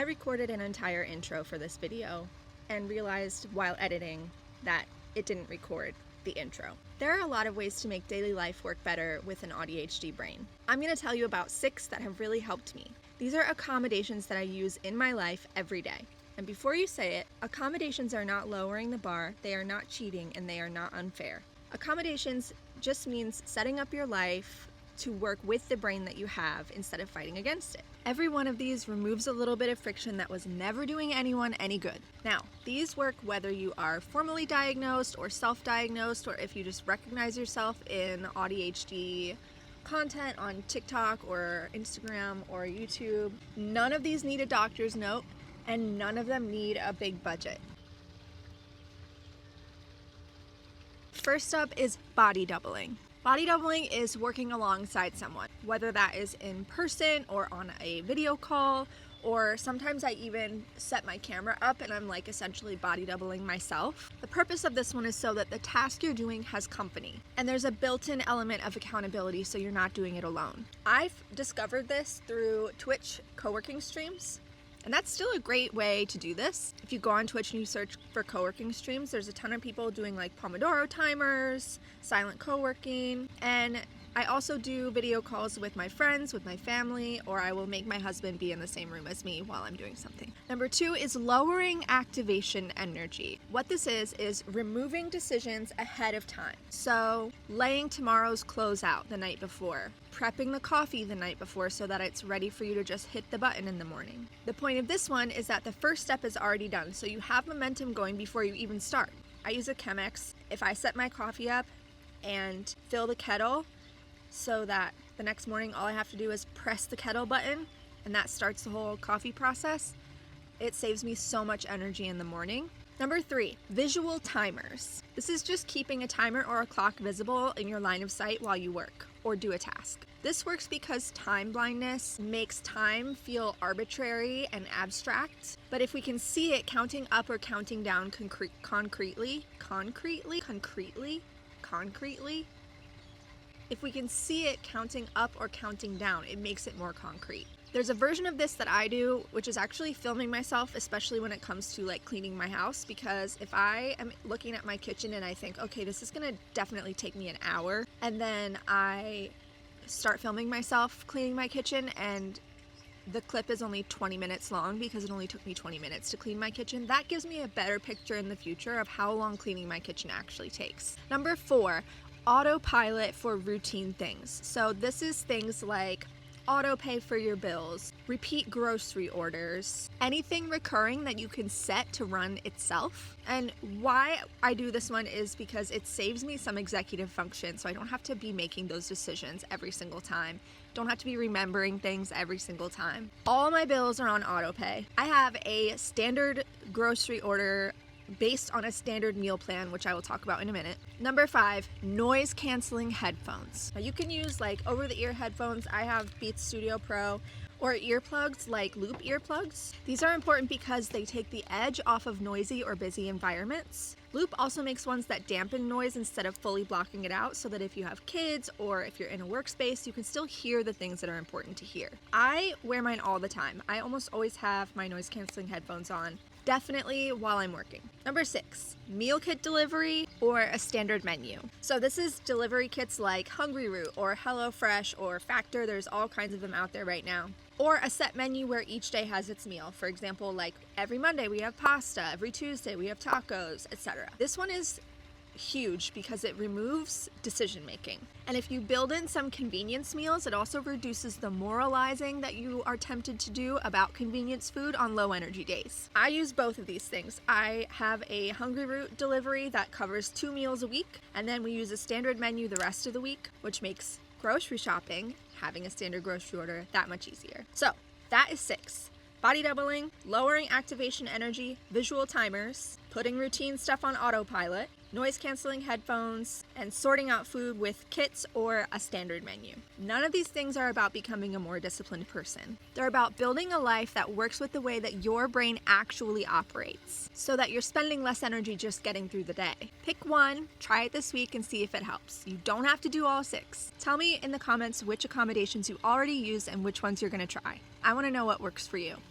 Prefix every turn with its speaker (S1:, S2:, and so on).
S1: recorded an entire intro for this video and realized while editing that it didn't record the intro. There are a lot of ways to make daily life work better with an AuDHD brain. I'm going to tell you about 6 that have really helped me. These are accommodations that I use in my life every day. And before you say it, accommodations are not lowering the bar, they are not cheating, and they are not unfair. Accommodations just means setting up your life to work with the brain that you have instead of fighting against it. Every one of these removes a little bit of friction that was never doing anyone any good. Now, these work whether you are formally diagnosed or self-diagnosed, or if you just recognize yourself in AuDHD content on TikTok or Instagram or YouTube. None of these need a doctor's note, and none of them need a big budget. First up is body doubling. Body doubling is working alongside someone, whether that is in person or on a video call, or sometimes I even set my camera up and I'm like essentially body doubling myself. The purpose of this one is so that the task you're doing has company, and there's a built-in element of accountability so you're not doing it alone. I've discovered this through Twitch coworking streams. And that's still a great way to do this. If you go on Twitch and you search for coworking streams, there's a ton of people doing like Pomodoro timers, silent coworking, and I also do video calls with my friends, with my family, or I will make my husband be in the same room as me while I'm doing something. Number 2 is lowering activation energy. What this is removing decisions ahead of time. So laying tomorrow's clothes out the night before, prepping the coffee the night before so that it's ready for you to just hit the button in the morning. The point of this one is that the first step is already done, so you have momentum going before you even start. I use a Chemex. If I set my coffee up and fill the kettle, so that the next morning all I have to do is press the kettle button and that starts the whole coffee process, it saves me so much energy in the morning. Number 3, visual timers. This is just keeping a timer or a clock visible in your line of sight while you work or do a task. This works because time blindness makes time feel arbitrary and abstract, but if we can see it counting up or counting down concretely, if we can see it counting up or counting down, it makes it more concrete. There's a version of this that I do, which is actually filming myself, especially when it comes to like cleaning my house, because if I am looking at my kitchen and I think, okay, this is gonna definitely take me an hour, and then I start filming myself cleaning my kitchen and the clip is only 20 minutes long because it only took me 20 minutes to clean my kitchen, that gives me a better picture in the future of how long cleaning my kitchen actually takes. Number 4, autopilot for routine things. So this is things like auto pay for your bills, repeat grocery orders, anything recurring that you can set to run itself. And why I do this one is because it saves me some executive function, so I don't have to be making those decisions every single time. Don't have to be remembering things every single time. All my bills are on auto pay. I have a standard grocery order based on a standard meal plan, which I will talk about in a minute. Number 5, noise canceling headphones. Now you can use like over-the-ear headphones. I have Beats Studio Pro, or earplugs like loop earplugs. These are important because they take the edge off of noisy or busy environments. Loop also makes ones that dampen noise instead of fully blocking it out, so that if you have kids or if you're in a workspace, you can still hear the things that are important to hear. I wear mine all the time. I almost always have my noise canceling headphones on, definitely while I'm working. Number 6, meal kit delivery or a standard menu. So this is delivery kits like Hungryroot or HelloFresh or Factor. There's all kinds of them out there right now. Or a set menu where each day has its meal. For example, like every Monday we have pasta, every Tuesday we have tacos, etc. This one is huge because it removes decision making. And if you build in some convenience meals, it also reduces the moralizing that you are tempted to do about convenience food on low energy days. I use both of these things. I have a Hungryroot delivery that covers 2 meals a week, and then we use a standard menu the rest of the week, which makes grocery shopping, having a standard grocery order, that much easier. So that is 6. Body doubling, lowering activation energy, visual timers, putting routine stuff on autopilot, noise canceling headphones, and sorting out food with kits or a standard menu. None of these things are about becoming a more disciplined person. They're about building a life that works with the way that your brain actually operates, so that you're spending less energy just getting through the day. Pick one, try it this week, and see if it helps. You don't have to do all 6. Tell me in the comments which accommodations you already use and which ones you're gonna try. I wanna know what works for you.